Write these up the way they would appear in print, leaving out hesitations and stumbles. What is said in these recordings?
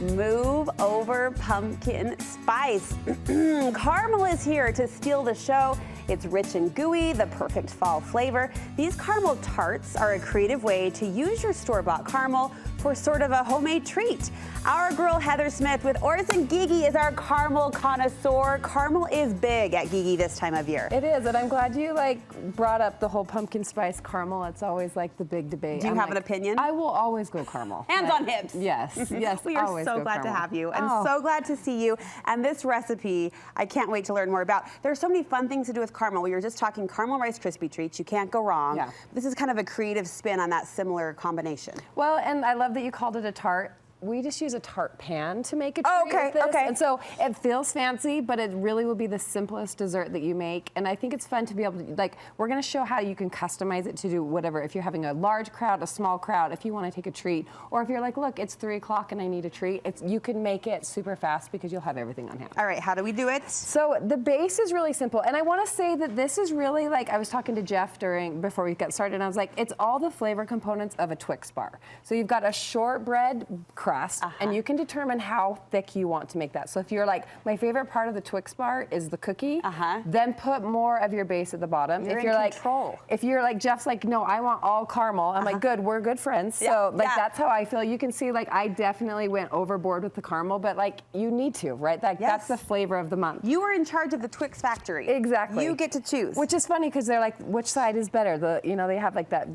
Move over pumpkin spice. Caramel is here to steal the show. It's rich and gooey, the perfect fall flavor. These caramel tarts are a creative way to use your store-bought caramel for sort of a homemade treat. Our girl Heather Smith with Orson Gygi is our caramel connoisseur. Caramel is big at Gygi this time of year. It is, and I'm glad you brought up the whole pumpkin spice caramel. It's always the big debate. Do you have an opinion? I will always go caramel. Hands on hips. Yes, yes. We are so glad to have you and so glad to see you. And this recipe, I can't wait to learn more about. There are so many fun things to do with caramel. We were just talking caramel Rice Krispie treats. You can't go wrong. Yeah. This is kind of a creative spin on that similar combination. Well, and I love that you called it a tart. We just use a tart pan to make a treat with this. Okay. And so it feels fancy, but it really will be the simplest dessert that you make. And I think it's fun to be able to, we're gonna show how you can customize it to do whatever. If you're having a large crowd, a small crowd, if you wanna take a treat, or if you're like, look, it's 3 o'clock and I need a treat, you can make it super fast because you'll have everything on hand. All right, how do we do it? So the base is really simple. And I wanna say that this is really I was talking to Jeff before we got started, and I was like, it's all the flavor components of a Twix bar. So you've got a shortbread crust, and you can determine how thick you want to make that. So if you're like, my favorite part of the Twix bar is the cookie, then put more of your base at the bottom. You're in control. If you're like, Jeff's like, no, I want all caramel. I'm like, good, we're good friends. So that's how I feel. You can see I definitely went overboard with the caramel, but you need to, right? That's the flavor of the month. You are in charge of the Twix factory. Exactly. You get to choose. Which is funny because they're like, which side is better? They have that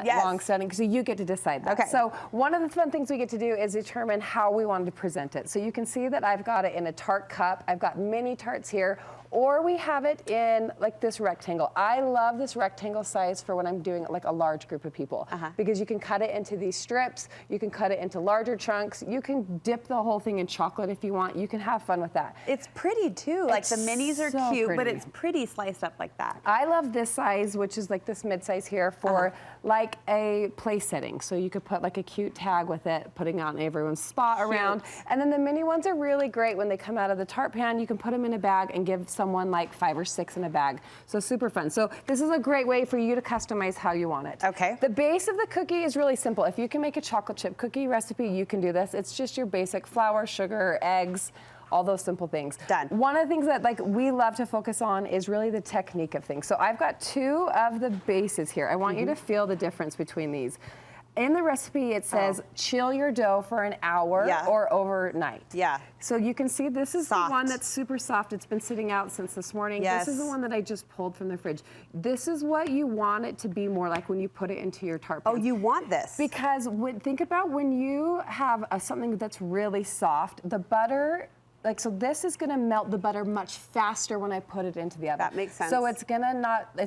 long setting, so you get to decide that. Okay. So one of the fun things we get to do is determine how we wanted to present it. So you can see that I've got it in a tart cup. I've got mini tarts here, or we have it in this rectangle. I love this rectangle size for when I'm doing a large group of people, because you can cut it into these strips, you can cut it into larger chunks, you can dip the whole thing in chocolate if you want, you can have fun with that. It's pretty too, the minis are so cute, pretty. but it's pretty sliced up like that. I love this size, which is this mid-size here for a place setting. So you could put a cute tag with it, putting on everyone's spot around. And then the mini ones are really great when they come out of the tart pan. You can put them in a bag and give someone 5 or 6 in a bag. So super fun. So this is a great way for you to customize how you want it. Okay. The base of the cookie is really simple. If you can make a chocolate chip cookie recipe, you can do this. It's just your basic flour, sugar, eggs, all those simple things. Done. One of the things that we love to focus on is really the technique of things. So I've got 2 of the bases here. I want you to feel the difference between these. In the recipe, it says chill your dough for an hour or overnight. Yeah. So you can see this is Soft. the one that's super soft. It's been sitting out since this morning. Yes. This is the one that I just pulled from the fridge. This is what you want it to be more like when you put it into your tart pan. Oh, you want this? Because think about when you have something that's really soft, the butter, so this is gonna melt the butter much faster when I put it into the oven. That makes sense. So it's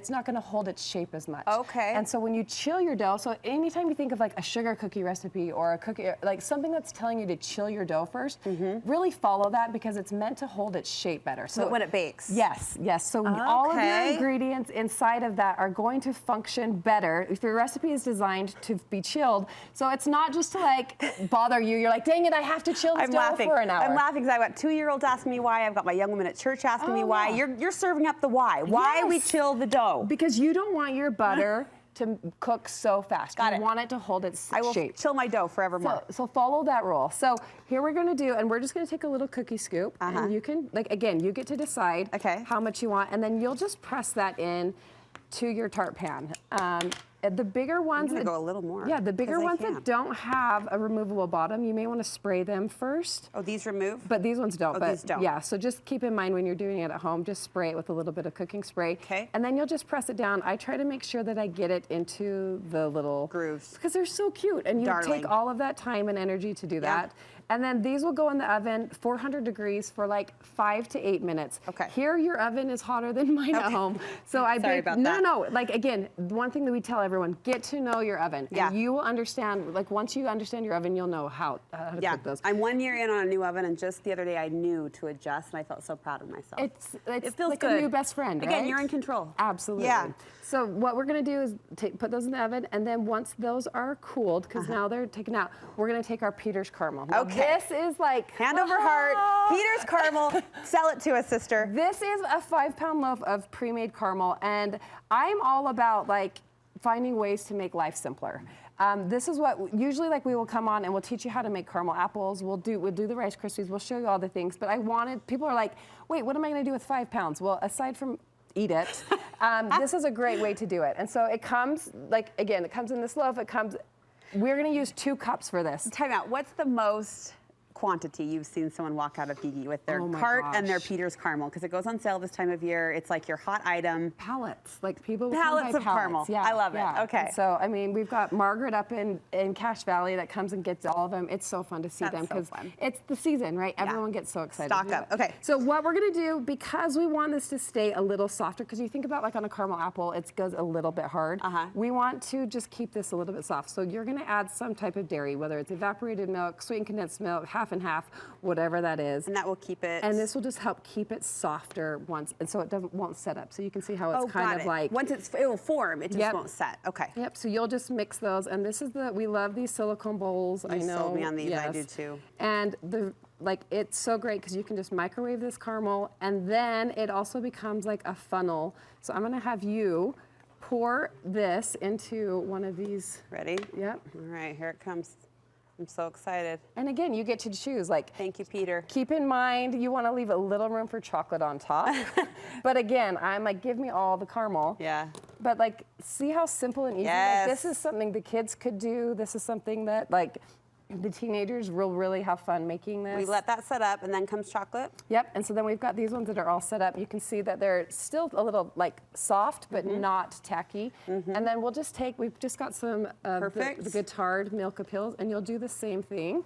not gonna hold its shape as much. Okay. And so when you chill your dough, so anytime you think of a sugar cookie recipe or a cookie, something that's telling you to chill your dough first, really follow that because it's meant to hold its shape better. So when it bakes? Yes. So all of your ingredients inside of that are going to function better if your recipe is designed to be chilled. So it's not just to bother you. You're like, dang it, I have to chill this dough for an hour. I'm laughing because I've got 2-year-olds asking me why. I've got my young woman at church asking me why. You're serving up the why. Why we chill the dough. Because you don't want your butter to cook so fast. You want it to hold its shape. I will chill my dough forevermore. So follow that rule. So here we're gonna do, and we're just gonna take a little cookie scoop, and you can, again, you get to decide how much you want, and then you'll just press that in to your tart pan. The bigger ones I'm gonna go a little more. Yeah, the bigger ones that don't have a removable bottom, you may want to spray them first. Oh, these remove? But these ones don't. Oh, these don't. Yeah, so just keep in mind when you're doing it at home, just spray it with a little bit of cooking spray. Okay. And then you'll just press it down. I try to make sure that I get it into the little grooves. Because they're so cute, and you take all of that time and energy to do that. And then these will go in the oven, 400 degrees for 5 to 8 minutes. Okay. Here, your oven is hotter than mine at home. So I Sorry about that. No. Again, one thing that we tell everyone, get to know your oven. Yeah. And you will understand, once you understand your oven, you'll know how to cook those. I'm 1 year in on a new oven, and just the other day I knew to adjust, and I felt so proud of myself. It feels like good. a new best friend, right? Again, you're in control. Absolutely. Yeah. So what we're gonna do is put those in the oven, and then once those are cooled, because now they're taken out, we're gonna take our Peter's caramel. Now, this is hand over heart, Peter's caramel. Sell it to us, sister. This is a 5-pound loaf of pre-made caramel, and I'm all about finding ways to make life simpler. This is what usually like we will come on and we'll teach you how to make caramel apples. We'll do the Rice Krispies. We'll show you all the things. But people are like, wait, what am I going to do with 5 pounds? Well, aside from eat it, this is a great way to do it. And so it comes it comes in this loaf. We're going to use 2 cups for this. Time out. What's the most quantity you've seen someone walk out of Gygi with their cart and their Peter's caramel? Because it goes on sale this time of year. It's like your hot item. Pallets, like people pallets of caramel. Yeah, I love it. Okay. And so I mean, we've got Margaret up in Cache Valley that comes and gets all of them. It's so fun to see them because it's the season, right? Everyone gets so excited. Stock up. Okay. So what we're gonna do, because we want this to stay a little softer, because you think about like on a caramel apple, it goes a little bit hard. We want to just keep this a little bit soft. So you're gonna add some type of dairy, whether it's evaporated milk, sweetened condensed milk, half and half, whatever that is. And that will keep it. And this will just help keep it softer and so it won't set up. So you can see how it's kind of like. Once it will form, it just won't set. Okay. Yep, so you'll just mix those. And this is we love these silicone bowls. I know. You sold me on these, I do too. And it's so great because you can just microwave this caramel and then it also becomes like a funnel. So I'm gonna have you pour this into one of these. Ready? Yep. All right, here it comes. I'm so excited. And again, you get to choose. Thank you, Peter. Keep in mind, you want to leave a little room for chocolate on top. But again, I'm like, give me all the caramel. Yeah. But see how simple and easy. Yes. This is something the kids could do. This is something that the teenagers will really have fun making this. We let that set up and then comes chocolate. Yep, and so then we've got these ones that are all set up. You can see that they're still a little soft, but not tacky. And then we've just got some of the Guittard Milka Pills, and you'll do the same thing.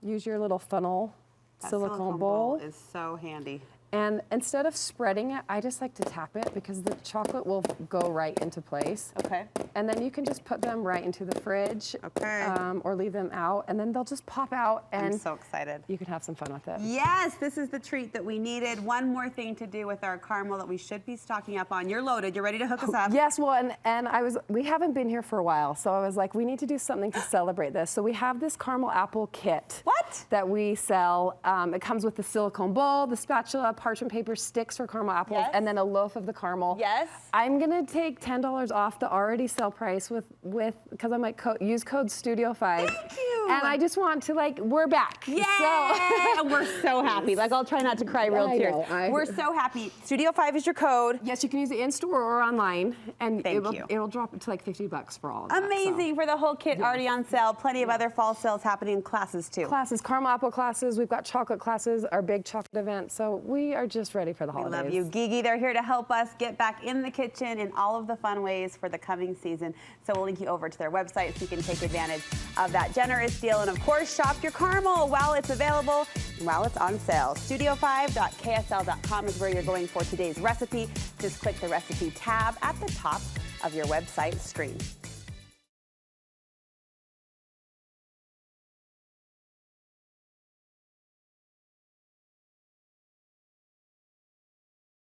Use your little funnel silicone bowl. Is so handy. And instead of spreading it, I just like to tap it because the chocolate will go right into place. Okay. And then you can just put them right into the fridge. Okay. Or leave them out, and then they'll just pop out. And I'm so excited. You can have some fun with it. Yes, this is the treat that we needed. One more thing to do with our caramel that we should be stocking up on. You're loaded. You're ready to hook us up. Yes, well, and we haven't been here for a while, so I was like, we need to do something to celebrate this. So we have this caramel apple kit. What? That we sell. It comes with the silicone bowl, the spatula, parchment paper, sticks for caramel apples, and then a loaf of the caramel. Yes. I'm gonna take $10 off the already sale price because I'm like, use code Studio 5. Thank you. And I just want to we're back. Yay! So. We're so happy. I'll try not to cry real tears. We're so happy. Studio 5 is your code. Yes, you can use it in store or online, and it'll drop it to $50 for all of that. Amazing for the whole kit already on sale. Plenty of other fall sales happening in classes too. Classes, caramel apple classes. We've got chocolate classes, our big chocolate event. So we are just ready for the holidays. We love you, Gygi. They're here to help us get back in the kitchen in all of the fun ways for the coming season. So we'll link you over to their website so you can take advantage of that generous deal. And of course, shop your caramel while it's available and while it's on sale. Studio5.ksl.com is where you're going for today's recipe. Just click the recipe tab at the top of your website screen.